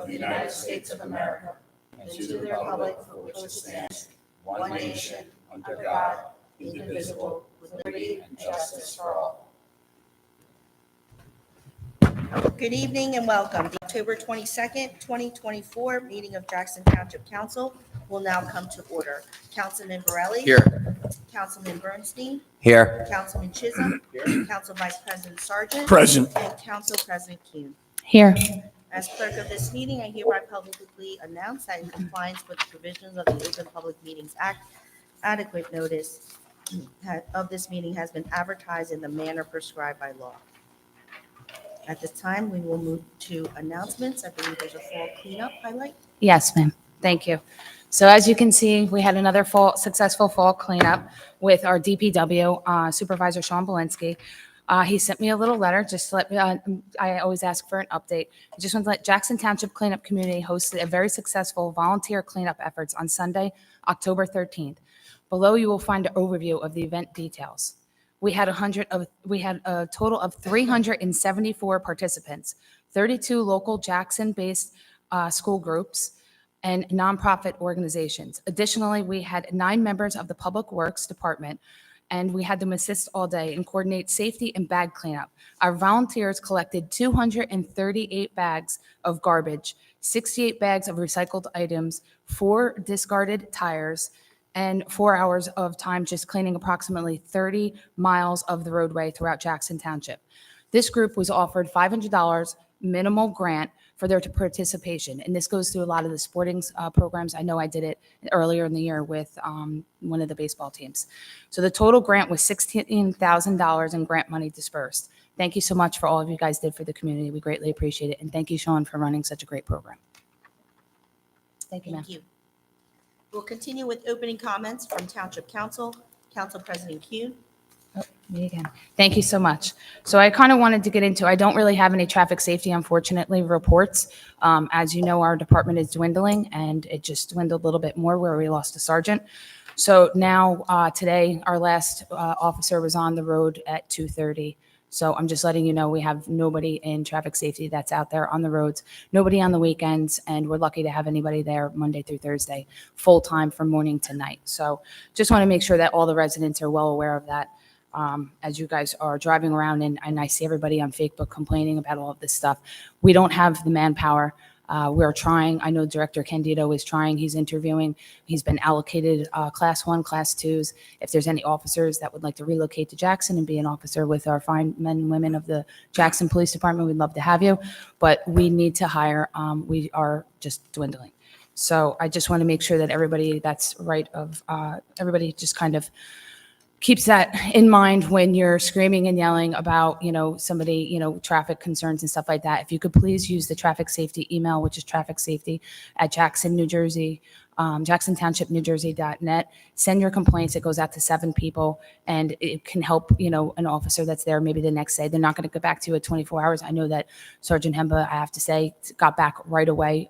of the United States of America, and to the republic for which it stands, one nation, under God, indivisible, with liberty and justice for all. Good evening and welcome. The October 22nd, 2024 meeting of Jackson Township Council will now come to order. Councilman Borelli. Here. Councilman Bernstein. Here. Councilman Chisholm. Here. Council Vice President Sargent. Present. And Council President Kuhn. Here. As clerk of this meeting, I hereby publicly announce that in compliance with the provisions of the Open Public Meetings Act, adequate notice of this meeting has been advertised in the manner prescribed by law. At this time, we will move to announcements. I believe there's a fall cleanup highlight. Yes, ma'am. Thank you. So as you can see, we had another successful fall cleanup with our DPW Supervisor Sean Belinsky. He sent me a little letter just to let me, I always ask for an update. I just want to let Jackson Township Cleanup Community hosted a very successful volunteer cleanup efforts on Sunday, October 13th. Below you will find an overview of the event details. We had a total of 374 participants, 32 local Jackson-based school groups and nonprofit organizations. Additionally, we had 9 members of the Public Works Department, and we had them assist all day and coordinate safety and bag cleanup. Our volunteers collected 238 bags of garbage, 68 bags of recycled items, 4 discarded tires, and 4 hours of time just cleaning approximately 30 miles of the roadway throughout Jackson Township. This group was offered $500 minimal grant for their participation, and this goes through a lot of the sporting programs. I know I did it earlier in the year with one of the baseball teams. So the total grant was $16,000 in grant money dispersed. Thank you so much for all of you guys did for the community. We greatly appreciate it, and thank you, Sean, for running such a great program. Thank you, ma'am. Thank you. We'll continue with opening comments from Township Council. Council President Kuhn. Me again. Thank you so much. So I kind of wanted to get into, I don't really have any traffic safety, unfortunately, reports. As you know, our department is dwindling, and it just dwindled a little bit more where we lost a sergeant. So now today, our last officer was on the road at 2:30. So I'm just letting you know we have nobody in traffic safety that's out there on the roads, nobody on the weekends, and we're lucky to have anybody there Monday through Thursday, full time from morning to night. So just want to make sure that all the residents are well aware of that. As you guys are driving around and I see everybody on Facebook complaining about all of this stuff. We don't have the manpower. We're trying. I know Director Candido is trying. He's interviewing. He's been allocated Class 1, Class 2s. If there's any officers that would like to relocate to Jackson and be an officer with our fine men and women of the Jackson Police Department, we'd love to have you. But we need to hire. We are just dwindling. So I just want to make sure that everybody that's right of everybody just kind of keeps that in mind when you're screaming and yelling about, somebody, traffic concerns and stuff like that. If you could please use the traffic safety email, which is trafficsafety@Jackson, New Jersey, JacksonTownshipNewJersey.net. Send your complaints. It goes out to 7 people, and it can help, an officer that's there maybe the next day. They're not going to get back to you at 24 hours. I know that Sergeant Hemba, I have to say, got back right away.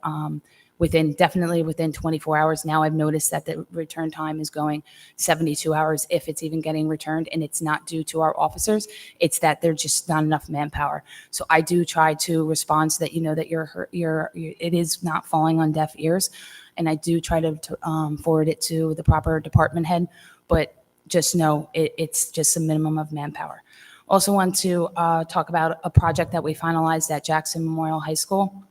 Definitely within 24 hours. Now I've noticed that the return time is going 72 hours if it's even getting returned, and it's not due to our officers. It's that there's just not enough manpower. So I do try to respond so that that it is not falling on deaf ears, and I do try to forward it to the proper department head, but just know it's just a minimum of manpower. Also want to talk about a project that we finalized at Jackson Memorial High School,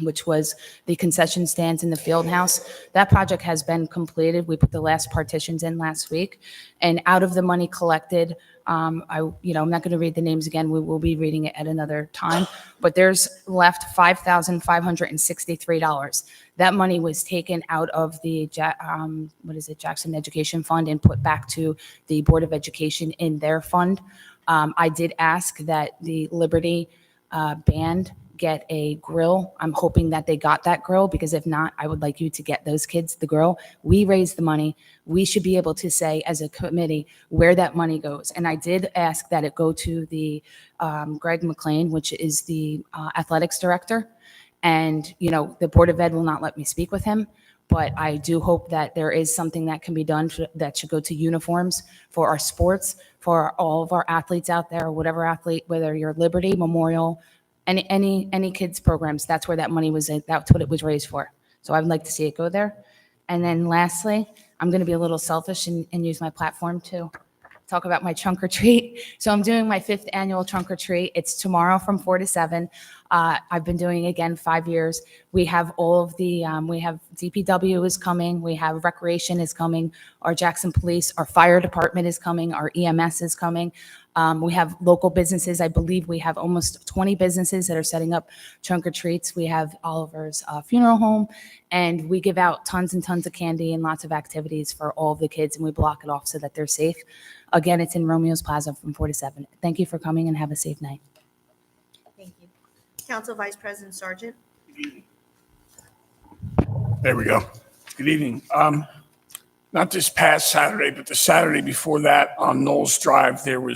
which was the concession stands in the field house. That project has been completed. We put the last partitions in last week, and out of the money collected, I'm not going to read the names again. We will be reading it at another time, but there's left $5,563. That money was taken out of the Jackson Education Fund and put back to the Board of Education in their fund. I did ask that the Liberty band get a grill. I'm hoping that they got that grill, because if not, I would like you to get those kids the grill. We raised the money. We should be able to say as a committee where that money goes. And I did ask that it go to the Greg McLean, which is the athletics director. And, the Board of Ed will not let me speak with him. But I do hope that there is something that can be done that should go to uniforms for our sports, for all of our athletes out there, whatever athlete, whether you're Liberty, Memorial, any kids programs. That's where that money was in. That's what it was raised for. So I'd like to see it go there. And then lastly, I'm going to be a little selfish and use my platform to talk about my trunk or treat. So I'm doing my 5th annual trunk or treat. It's tomorrow from 4 to 7. I've been doing again 5 years. We have all of the, we have DPW is coming. We have recreation is coming. Our Jackson Police, our fire department is coming. Our EMS is coming. We have local businesses. I believe we have almost 20 businesses that are setting up trunk or treats. We have Oliver's funeral home, and we give out tons and tons of candy and lots of activities for all of the kids, and we block it off so that they're safe. Again, it's in Romeo's Plaza from 4 to 7. Thank you for coming and have a safe night. Thank you. Council Vice President Sargent. There we go. Good evening. Not this past Saturday, but the Saturday before that on Knowles Drive, there were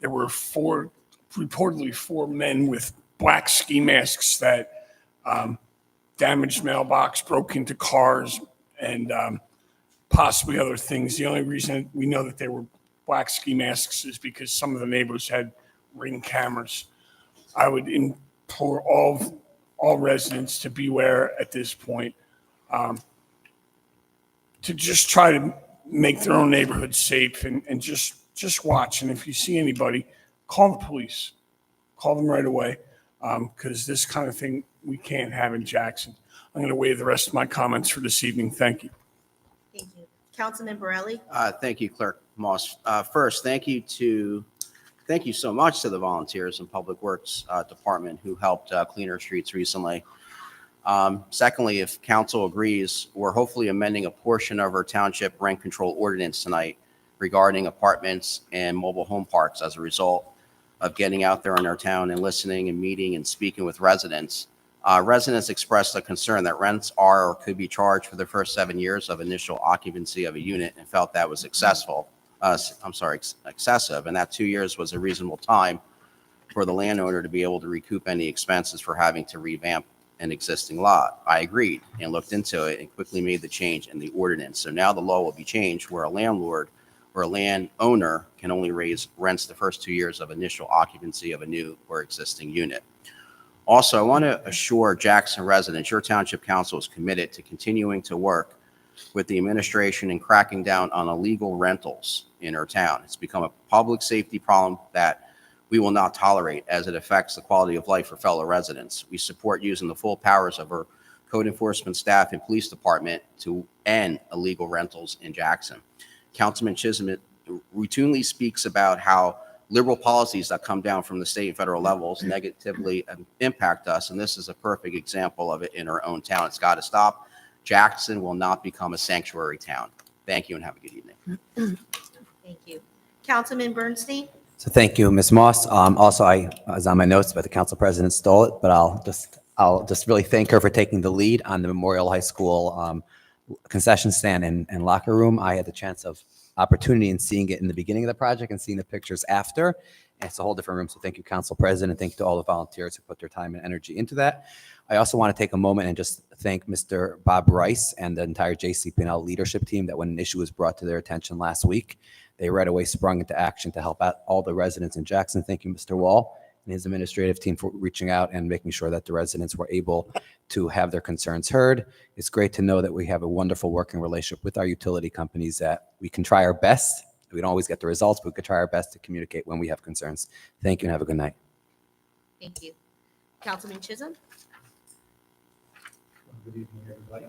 reportedly four men with black ski masks that damaged mailbox, broke into cars, and possibly other things. The only reason we know that they were black ski masks is because some of the neighbors had Ring cameras. I would implore all residents to beware at this point, to just try to make their own neighborhood safe and just watch. And if you see anybody, call the police. Call them right away, because this kind of thing we can't have in Jackson. I'm going to waive the rest of my comments for this evening. Thank you. Thank you. Councilman Borelli. Thank you, Clerk Moss. First, thank you so much to the volunteers in Public Works Department who helped clean our streets recently. Secondly, if council agrees, we're hopefully amending a portion of our township rent control ordinance tonight regarding apartments and mobile home parks as a result of getting out there in our town and listening and meeting and speaking with residents. Residents expressed a concern that rents are or could be charged for the first 7 years of initial occupancy of a unit and felt that was excessive, and that 2 years was a reasonable time for the landowner to be able to recoup any expenses for having to revamp an existing lot. I agreed and looked into it and quickly made the change in the ordinance. So now the law will be changed where a landlord or a landowner can only raise rents the first 2 years of initial occupancy of a new or existing unit. Also, I want to assure Jackson residents, your township council is committed to continuing to work with the administration and cracking down on illegal rentals in our town. It's become a public safety problem that we will not tolerate as it affects the quality of life for fellow residents. We support using the full powers of our code enforcement staff and police department to end illegal rentals in Jackson. Councilman Chisholm routinely speaks about how liberal policies that come down from the state and federal levels negatively impact us, and this is a perfect example of it in our own town. It's got to stop. Jackson will not become a sanctuary town. Thank you and have a good evening. Thank you. Councilman Bernstein. So thank you, Ms. Moss. Also, I was on my notes, but the council president stole it. But I'll just really thank her for taking the lead on the Memorial High School concession stand and locker room. I had the chance of opportunity in seeing it in the beginning of the project and seeing the pictures after. And it's a whole different room. So thank you, council president. Thank you to all the volunteers who put their time and energy into that. I also want to take a moment and just thank Mr. Bob Rice and the entire JCP&L leadership team that when an issue was brought to their attention last week, they right away sprung into action to help out all the residents in Jackson. Thank you, Mr. Wall and his administrative team for reaching out and making sure that the residents were able to have their concerns heard. It's great to know that we have a wonderful working relationship with our utility companies, that we can try our best. We don't always get the results, but we can try our best to communicate when we have concerns. Thank you and have a good night. Thank you. Councilman Chisholm. Good evening, everybody.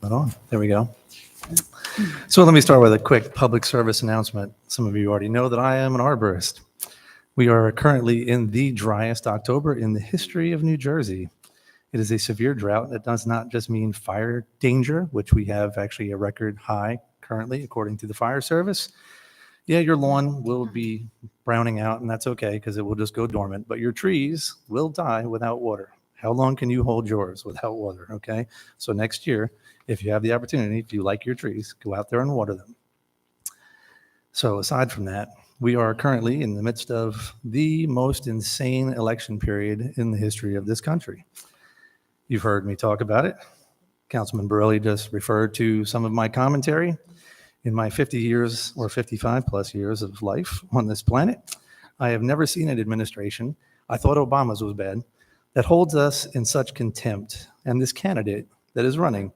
Hold on. There we go. So let me start with a quick public service announcement. Some of you already know that I am an arborist. We are currently in the driest October in the history of New Jersey. It is a severe drought that does not just mean fire danger, which we have actually a record high currently, according to the fire service. Yeah, your lawn will be browning out, and that's okay because it will just go dormant, but your trees will die without water. How long can you hold yours without water? Okay. So next year, if you have the opportunity, if you like your trees, go out there and water them. So aside from that, we are currently in the midst of the most insane election period in the history of this country. You've heard me talk about it. Councilman Borelli just referred to some of my commentary. In my 50 years or 55 plus years of life on this planet, I have never seen an administration I thought Obama's was bad, that holds us in such contempt. And this candidate that is running,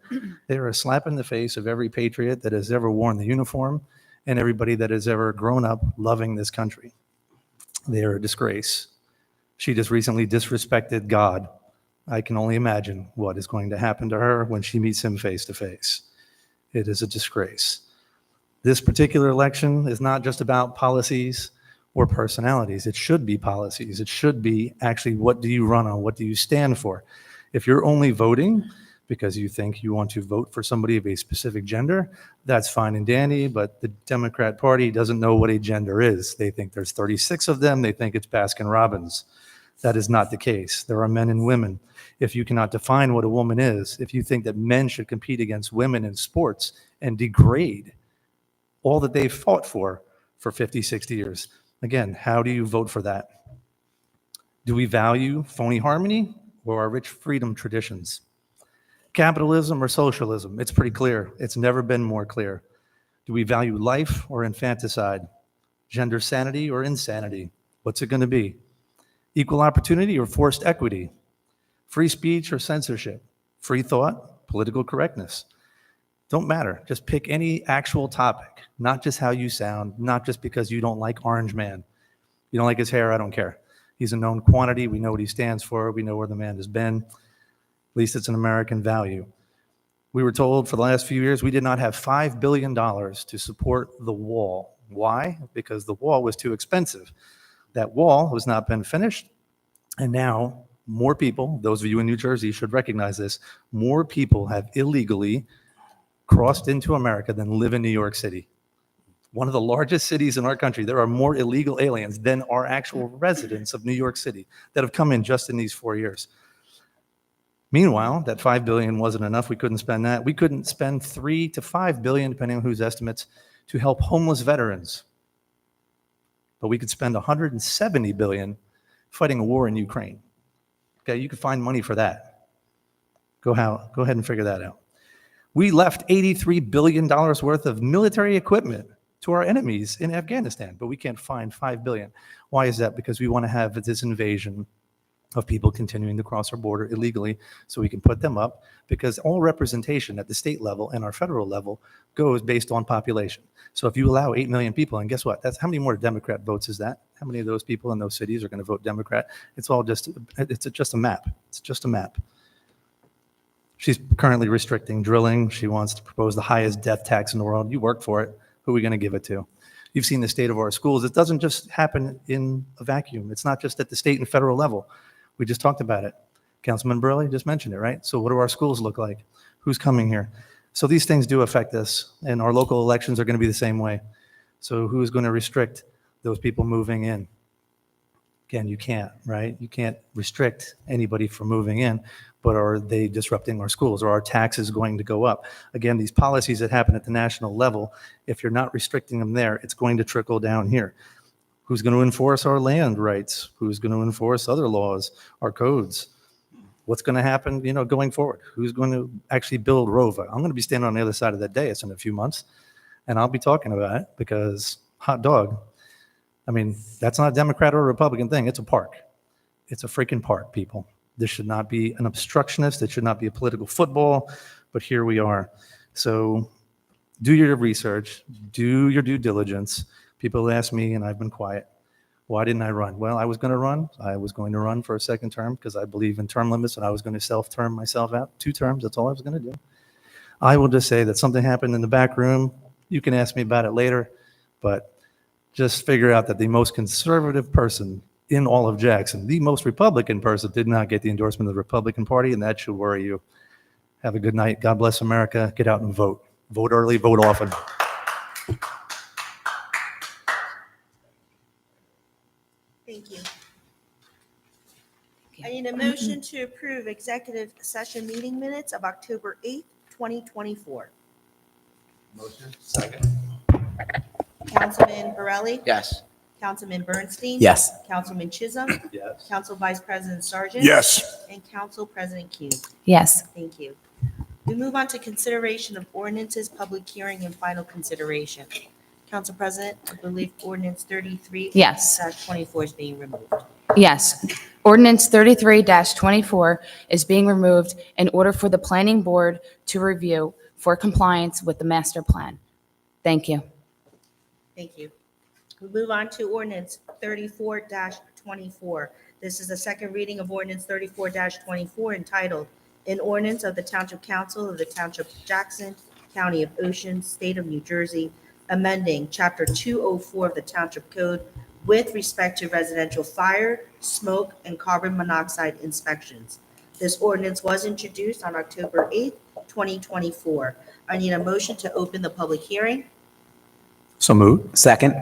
they are a slap in the face of every patriot that has ever worn the uniform and everybody that has ever grown up loving this country. They are a disgrace. She just recently disrespected God. I can only imagine what is going to happen to her when she meets him face to face. It is a disgrace. This particular election is not just about policies or personalities. It should be policies. It should be actually, what do you run on? What do you stand for? If you're only voting because you think you want to vote for somebody of a specific gender, that's fine and dandy, but the Democrat Party doesn't know what a gender is. They think there's 36 of them. They think it's Baskin-Robbins. That is not the case. There are men and women. If you cannot define what a woman is, if you think that men should compete against women in sports and degrade all that they've fought for 50, 60 years, again, how do you vote for that? Do we value phony harmony or our rich freedom traditions? Capitalism or socialism? It's pretty clear. It's never been more clear. Do we value life or infanticide? Gender sanity or insanity? What's it going to be? Equal opportunity or forced equity? Free speech or censorship? Free thought? Political correctness? Don't matter. Just pick any actual topic, not just how you sound, not just because you don't like Orange Man. You don't like his hair, I don't care. He's a known quantity. We know what he stands for. We know where the man has been. At least it's an American value. We were told for the last few years we did not have $5 billion to support the wall. Why? Because the wall was too expensive. That wall has not been finished, and now more people, those of you in New Jersey should recognize this, more people have illegally crossed into America than live in New York City. One of the largest cities in our country, there are more illegal aliens than are actual residents of New York City that have come in just in these 4 years. Meanwhile, that $5 billion wasn't enough. We couldn't spend that. We couldn't spend $3 to $5 billion, depending on whose estimates, to help homeless veterans. But we could spend $170 billion fighting a war in Ukraine. Okay, you could find money for that. Go ahead and figure that out. We left $83 billion worth of military equipment to our enemies in Afghanistan, but we can't find $5 billion. Why is that? Because we want to have this invasion of people continuing to cross our border illegally so we can put them up, because all representation at the state level and our federal level goes based on population. So if you allow 8 million people, and guess what? That's how many more Democrat votes is that? How many of those people in those cities are going to vote Democrat? It's just a map. It's just a map. She's currently restricting drilling. She wants to propose the highest death tax in the world. You work for it. Who are we going to give it to? You've seen the state of our schools. It doesn't just happen in a vacuum. It's not just at the state and federal level. We just talked about it. Councilman Burley just mentioned it, right? So what do our schools look like? Who's coming here? So these things do affect us, and our local elections are going to be the same way. So who's going to restrict those people moving in? Again, you can't, right? You can't restrict anybody from moving in, but are they disrupting our schools? Are our taxes going to go up? Again, these policies that happen at the national level, if you're not restricting them there, it's going to trickle down here. Who's going to enforce our land rights? Who's going to enforce other laws, our codes? What's going to happen, going forward? Who's going to actually build ROVA? I'm going to be standing on the other side of that dais in a few months, and I'll be talking about it because, hot dog, I mean, that's not a Democrat or a Republican thing. It's a park. It's a freaking park, people. This should not be an obstructionist. It should not be a political football, but here we are. So do your research, do your due diligence. People ask me, and I've been quiet, why didn't I run? Well, I was going to run. I was going to run for a second term because I believe in term limits, and I was going to self-term myself out. 2 terms, that's all I was going to do. I will just say that something happened in the back room. You can ask me about it later, but just figure out that the most conservative person in all of Jackson, the most Republican person, did not get the endorsement of the Republican Party, and that should worry you. Have a good night. God bless America. Get out and vote. Vote early, vote often. Thank you. I need a motion to approve executive session meeting minutes of October 8th, 2024. Motion. Second. Councilman Borelli? Yes. Councilman Bernstein? Yes. Councilman Chisholm? Yes. Council Vice President Sargent? Yes. And Council President Kuhn. Yes. Thank you. We move on to consideration of ordinances, public hearing, and final consideration. Council President, I believe ordinance 33. Yes. 24 is being removed. Yes. Ordinance 33-24 is being removed in order for the planning board to review for compliance with the master plan. Thank you. Thank you. We move on to ordinance 34-24. This is the second reading of ordinance 34-24 entitled, "An Ordinance of the Township Council of the Township of Jackson, County of Ocean, State of New Jersey, amending Chapter 204 of the Township Code with respect to residential fire, smoke, and carbon monoxide inspections." This ordinance was introduced on October 8th, 2024. I need a motion to open the public hearing. So moved. Second?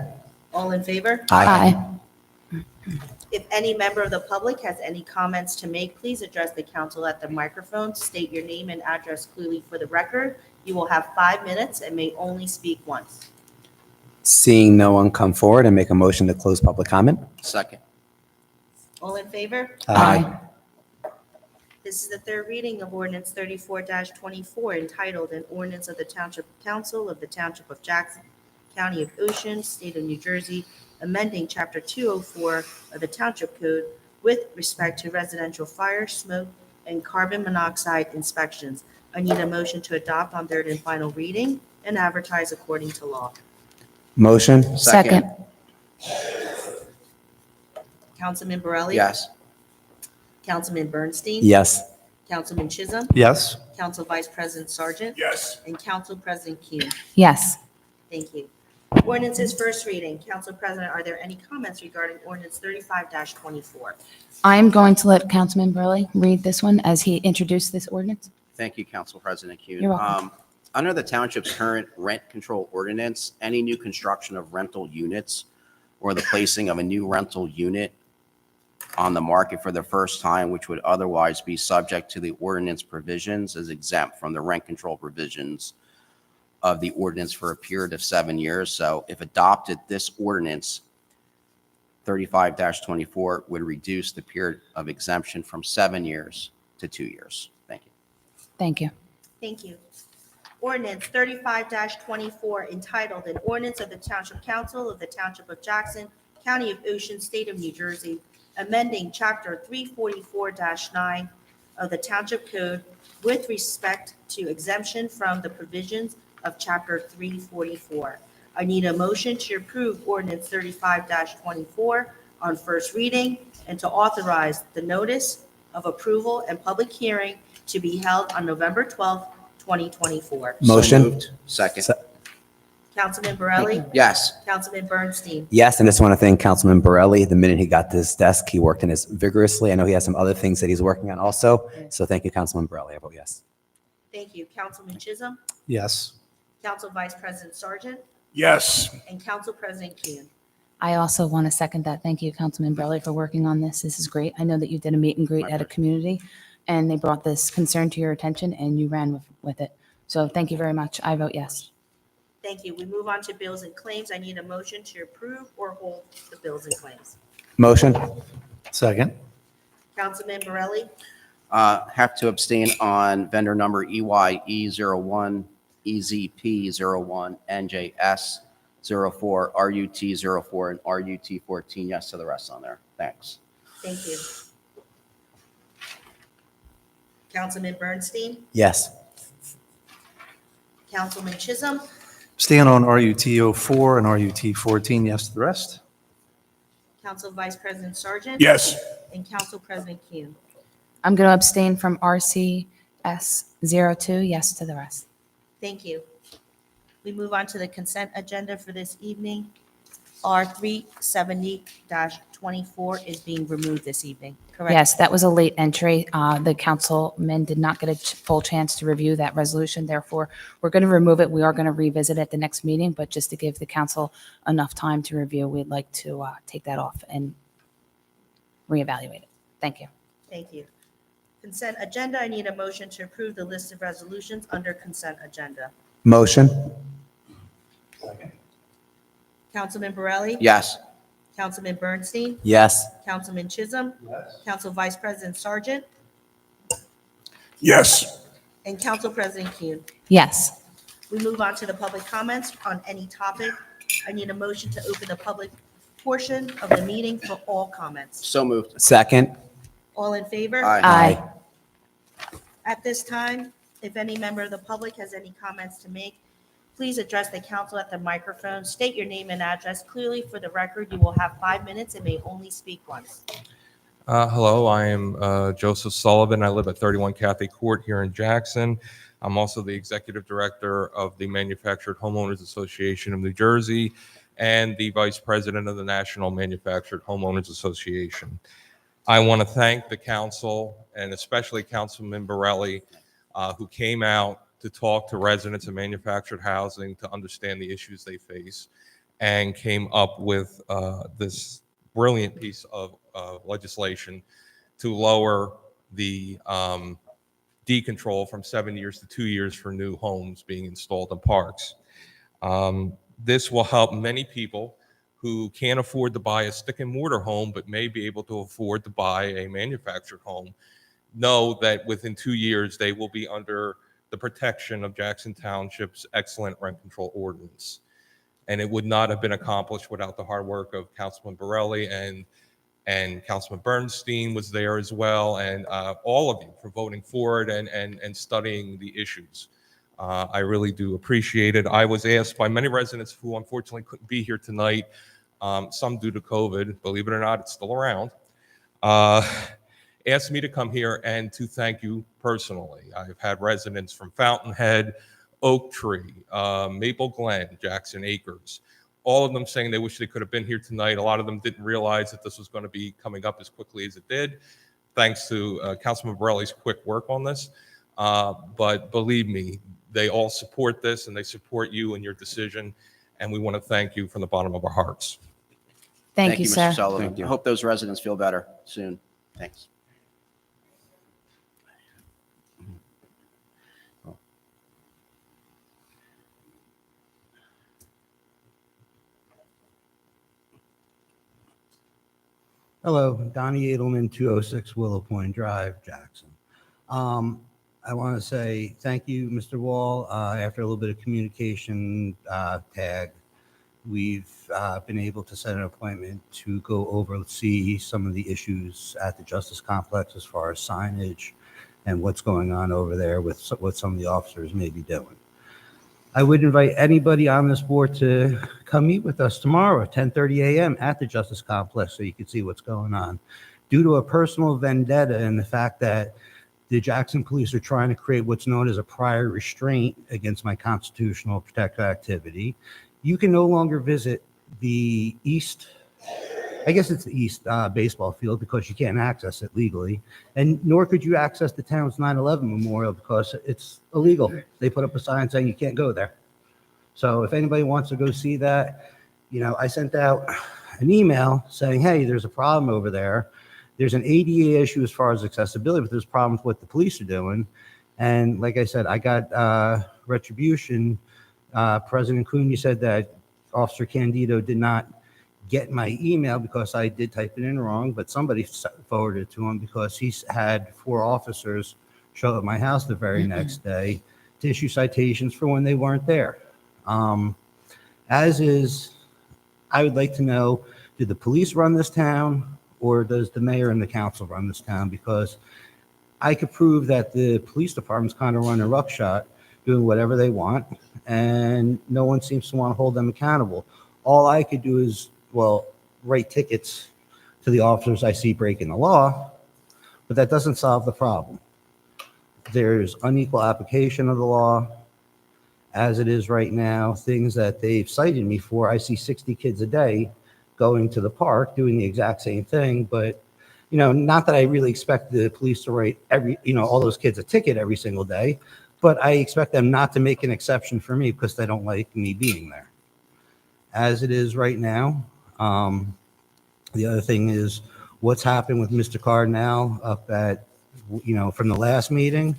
All in favor? Aye. If any member of the public has any comments to make, please address the council at the microphone. State your name and address clearly for the record. You will have 5 minutes and may only speak once. Seeing no one come forward, and make a motion to close public comment? Second. All in favor? Aye. This is the third reading of ordinance 34-24 entitled, "An Ordinance of the Township Council of the Township of Jackson, County of Ocean, State of New Jersey, amending Chapter 204 of the Township Code with respect to residential fire, smoke, and carbon monoxide inspections." I need a motion to adopt on third and final reading and advertise according to law. Motion? Second. Councilman Borelli? Yes. Councilman Bernstein? Yes. Councilman Chisholm? Yes. Council Vice President Sargent? Yes. And Council President Kuhn. Yes. Thank you. Ordinance is first reading. Council President, are there any comments regarding ordinance 35-24? I'm going to let Councilman Burley read this one as he introduced this ordinance. Thank you, Council President Kuhn. You're welcome. Under the township's current rent control ordinance, any new construction of rental units or the placing of a new rental unit on the market for the first time, which would otherwise be subject to the ordinance provisions, is exempt from the rent control provisions of the ordinance for a period of 7 years. So if adopted, this ordinance 35-24 would reduce the period of exemption from 7 years to 2 years. Thank you. Thank you. Thank you. Ordinance 35-24 entitled, "An Ordinance of the Township Council of the Township of Jackson, County of Ocean, State of New Jersey, amending Chapter 344-9 of the Township Code with respect to exemption from the provisions of Chapter 344. I need a motion to approve ordinance 35-24 on first reading and to authorize the notice of approval and public hearing to be held on November 12th, 2024. So Motion? moved. Second. Se- Councilman Borelli? Yes. Councilman Bernstein? Yes, and I just want to thank Councilman Borelli. The minute he got to his desk, he worked in this vigorously. I know he has some other things that he's working on also. So thank you, Councilman Borelli. I vote yes. Thank you. Councilman Chisholm? Yes. Council Vice President Sargent? Yes. And Council President Kuhn. I also want to second that. Thank you, Councilman Burley, for working on this. This is great. I know that you did a meet and greet at a community, and they brought this concern to your attention, and you ran with it. So thank you very much. I vote yes. Thank you. We move on to bills and claims. I need a motion to approve or hold the bills and claims. Motion? Second. Councilman Borelli? Have to abstain on vendor number EYE01, EZP01, NJS04, RUT04, and RUT14. Yes to the rest on there. Thanks. Thank you. Councilman Bernstein? Yes. Councilman Chisholm? Stand on RUT04 and RUT14, yes to the rest. Council Vice President Sargent? Yes. And Council President Kuhn. I'm going to abstain from RCS02, yes to the rest. Thank you. We move on to the consent agenda for this evening. R370-24 is being removed this evening, correct? Yes, that was a late entry. The councilmen did not get a full chance to review that resolution. Therefore, we're going to remove it. We are going to revisit it at the next meeting, but just to give the council enough time to review, we'd like to take that off and reevaluate it. Thank you. Thank you. Consent agenda, I need a motion to approve the list of resolutions under consent agenda. Motion? Councilman Borelli? Yes. Councilman Bernstein? Yes. Councilman Chisholm? Council Vice President Sargent? Yes. And Council President Kuhn. Yes. We move on to the public comments on any topic. I need a motion to open the public portion of the meeting for all comments. So moved. Second. All in favor? Aye. Aye. At this time, if any member of the public has any comments to make, please address the council at the microphone. State your name and address clearly for the record. You will have 5 minutes and may only speak once. Hello, I am Joseph Sullivan. I live at 31 Cathay Court here in Jackson. I'm also the executive director of the Manufactured Homeowners Association of New Jersey and the vice president of the National Manufactured Homeowners Association. I want to thank the council and especially Councilman Borelli, who came out to talk to residents of manufactured housing to understand the issues they face and came up with this brilliant piece of legislation to lower the decontrol from 7 years to 2 years for new homes being installed in parks. This will help many people who can't afford to buy a stick and mortar home but may be able to afford to buy a manufactured home know that within 2 years they will be under the protection of Jackson Township's excellent rent control ordinance. And it would not have been accomplished without the hard work of Councilman Borelli and Councilman Bernstein was there as well, and all of you for voting for it and studying the issues. I really do appreciate it. I was asked by many residents who unfortunately couldn't be here tonight, some due to COVID, believe it or not, it's still around, asked me to come here and to thank you personally. I've had residents from Fountainhead, Oak Tree, Maple Glen, Jackson Acres, all of them saying they wish they could have been here tonight. A lot of them didn't realize that this was going to be coming up as quickly as it did, thanks to Councilman Borelli's quick work on this. But believe me, they all support this and they support you and your decision. And we want to thank you from the bottom of our hearts. Thank you, Mr. sir. Sullivan. Thank you. I hope those residents feel better soon. Thanks. Hello, Donnie Edelman, 206 Willow Point Drive, Jackson. I want to say thank you, Mr. Wall. After a little bit of communication tag, we've been able to set an appointment to go oversee some of the issues at the Justice Complex as far as signage and what's going on over there with what some of the officers may be doing. I would invite anybody on this board to come meet with us tomorrow at 10:30 a.m. at the Justice Complex so you can see what's going on. Due to a personal vendetta and the fact that the Jackson police are trying to create what's known as a prior restraint against my constitutional protected activity, you can no longer visit the east, I guess it's the east baseball field because you can't access it legally, and nor could you access the town's 9/11 memorial because it's illegal. They put up a sign saying you can't go there. So if anybody wants to go see that, I sent out an email saying, hey, there's a problem over there. There's an ADA issue as far as accessibility, but there's problems with what the police are doing. And like I said, I got retribution. President Clooney said that Officer Candido did not get my email because I did type it in wrong, but somebody forwarded it to him because he's had 4 officers show up at my house the very next day to issue citations for when they weren't there. As is, I would like to know, do the police run this town or does the mayor and the council run this town? Because I could prove that the police department's kind of running roughshod, doing whatever they want, and no one seems to want to hold them accountable. All I could do is, write tickets to the officers I see breaking the law, but that doesn't solve the problem. There's unequal application of the law. As it is right now, things that they've cited me for, I see 60 kids a day going to the park doing the exact same thing, but not that I really expect the police to write all those kids a ticket every single day, but I expect them not to make an exception for me because they don't like me being there. As it is right now, the other thing is what's happened with Mr. Cardinal up at, from the last meeting.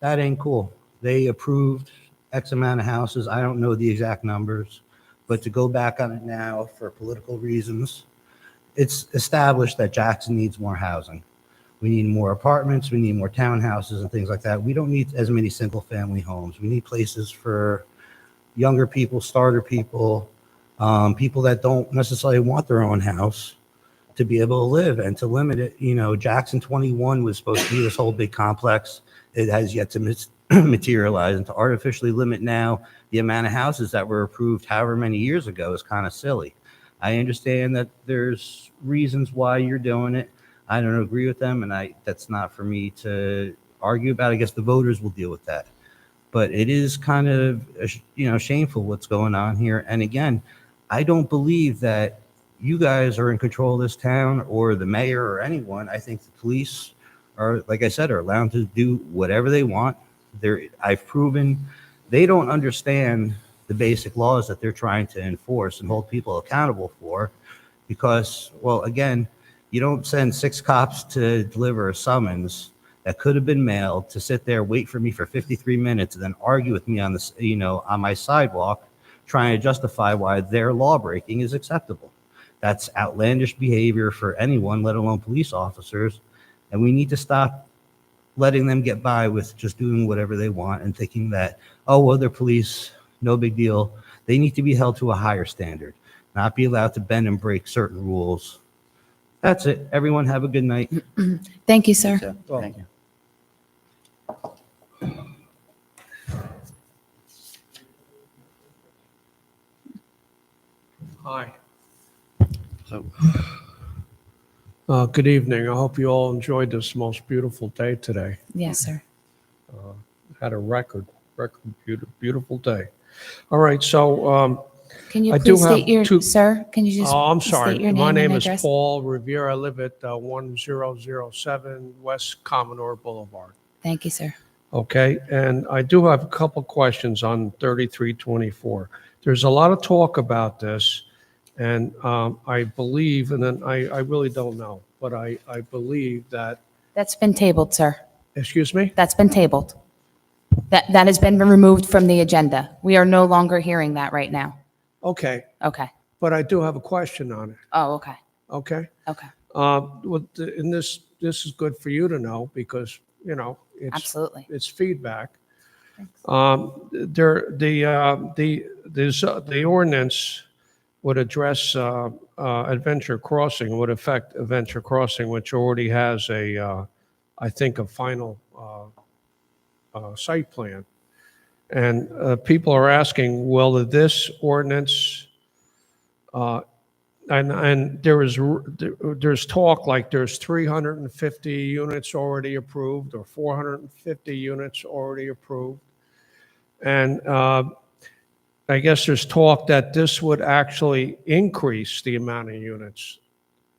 That ain't cool. They approved X amount of houses. I don't know the exact numbers, but to go back on it now for political reasons, it's established that Jackson needs more housing. We need more apartments. We need more townhouses and things like that. We don't need as many single family homes. We need places for younger people, starter people, people that don't necessarily want their own house to be able to live and to limit it. Jackson 21 was supposed to be this whole big complex. It has yet to materialize, and to artificially limit now the amount of houses that were approved however many years ago is kind of silly. I understand that there's reasons why you're doing it. I don't agree with them, and that's not for me to argue about. I guess the voters will deal with that. But it is kind of, shameful what's going on here. And again, I don't believe that you guys are in control of this town or the mayor or anyone. I think the police are, like I said, are allowed to do whatever they want. I've proven they don't understand the basic laws that they're trying to enforce and hold people accountable for, because, well, again, you don't send 6 cops to deliver a summons that could have been mailed to sit there, wait for me for 53 minutes, and then argue with me on this, on my sidewalk, trying to justify why their law breaking is acceptable. That's outlandish behavior for anyone, let alone police officers. And we need to stop letting them get by with just doing whatever they want and thinking that, oh, well, they're police, no big deal. They need to be held to a higher standard, not be allowed to bend and break certain rules. That's it. Everyone have a good night. Thank you, sir. Thank you. Hi. So, Good evening. I hope you all enjoyed this most beautiful day today. Yes, sir. Had a beautiful day. All right, so, Can you I do please state have your, two- sir, can you just I'm state sorry. your My name name and is address? Paul Revere. I live at 1007 West Commodore Boulevard. Thank you, sir. Okay, and I do have a couple questions on 3324. There's a lot of talk about this, and I believe, and then I really don't know, but I believe that, That's been tabled, sir. excuse me? That's been tabled. That has been removed from the agenda. We are no longer hearing that right now. Okay, Okay. but I do have a question on it, Oh, okay. okay? Okay. And this is good for you to know because, Absolutely. it's feedback. Thanks. The ordinance would address Adventure Crossing, would affect Adventure Crossing, which already has I think, a final site plan. And people are asking, will this ordinance, and there's talk like there's 350 units already approved or 450 units already approved. And I guess there's talk that this would actually increase the amount of units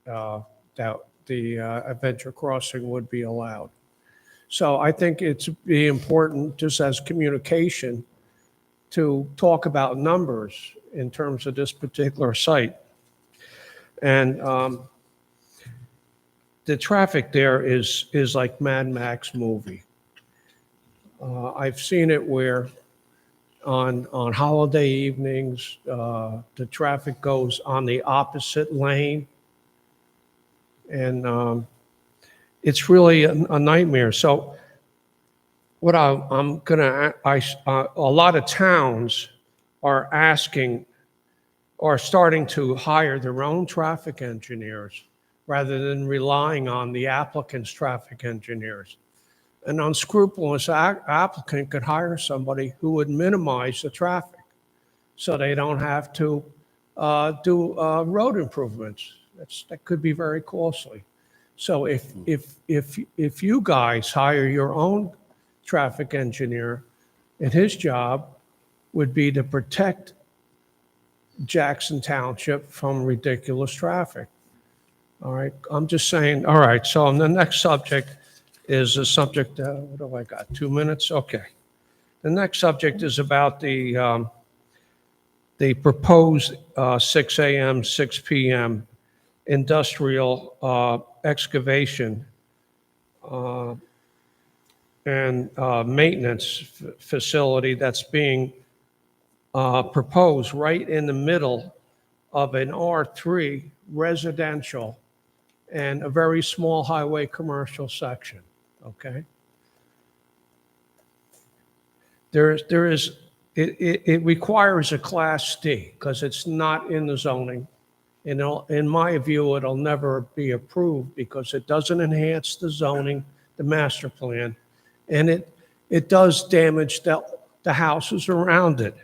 that the Adventure Crossing would be allowed. So I think it's be important, just as communication, to talk about numbers in terms of this particular site. And the traffic there is like Mad Max movie. I've seen it where on holiday evenings, the traffic goes on the opposite lane. And it's really a nightmare. So what I'm gonna, a lot of towns are starting to hire their own traffic engineers rather than relying on the applicant's traffic engineers. An unscrupulous applicant could hire somebody who would minimize the traffic so they don't have to do road improvements. That could be very costly. So if you guys hire your own traffic engineer, and his job would be to protect Jackson Township from ridiculous traffic. All right, I'm just saying, all right, so on the next subject is a subject, what do I got, 2 minutes? Okay. The next subject is about the proposed 6 a.m., 6 p.m. industrial excavation and maintenance facility that's being proposed right in the middle of an R3 residential and a very small highway commercial section, okay? There is it requires a Class D because it's not in the zoning. And in my view, it'll never be approved because it doesn't enhance the zoning, the master plan, and it does damage the houses around it.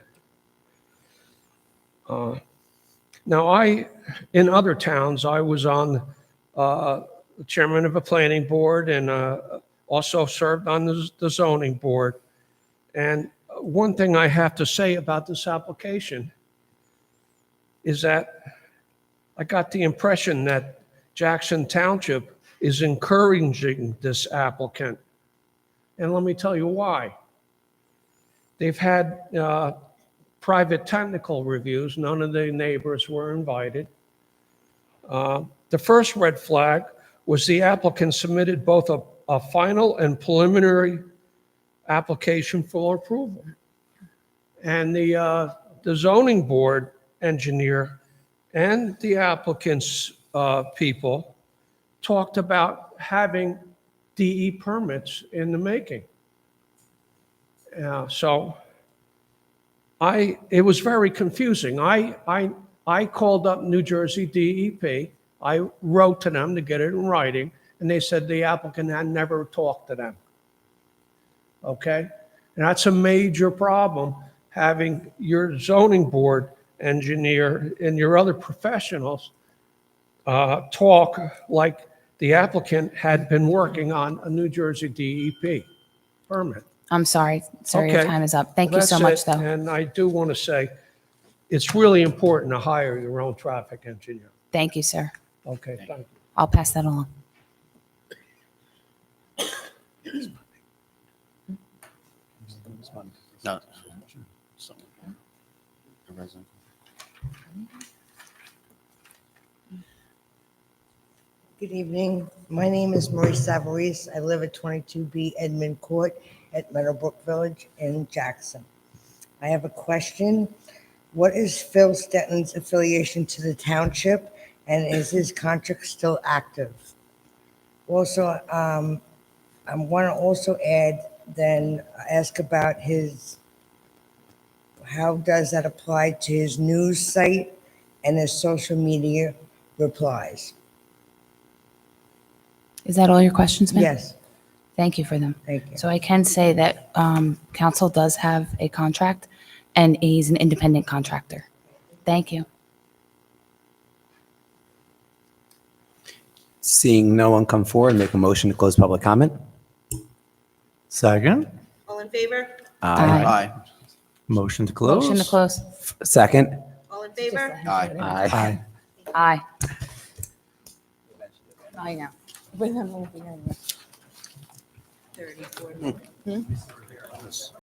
Now, in other towns, I was on the chairman of a planning board and also served on the zoning board. And one thing I have to say about this application is that I got the impression that Jackson Township is encouraging this applicant. And let me tell you why. They've had private technical reviews. None of the neighbors were invited. The first red flag was the applicant submitted both a final and preliminary application for approval. And the zoning board engineer and the applicant's people talked about having DE permits in the making. So it was very confusing. I called up New Jersey DEP. I wrote to them to get it in writing, and they said the applicant had never talked to them. Okay? And that's a major problem, having your zoning board engineer and your other professionals talk like the applicant had been working on a New Jersey DEP permit. I'm sorry, sir, your Okay. time is up. Thank you so That's much, it. though. And I do want to say, it's really important to hire your own traffic engineer. Thank you, sir. Okay, thank you. I'll pass that along. No. A resident. Good evening. My name is Marie Savarese. I live at 22B Edmund Court at Meadowbrook Village in Jackson. I have a question. What is Phil Stetton's affiliation to the township, and is his contract still active? Also, I want to also ask about how does that apply to his news site and his social media replies? Is that all your questions, ma'am? Yes, Thank you for them. thank you. So I can say that council does have a contract, and he's an independent contractor. Thank you. Seeing no one come forward, make a motion to close public comment. Second, All in favor? Aye. Aye. motion to close. Motion to close. Second. All in favor? Aye. Aye. Aye. I know. With him over here. 34.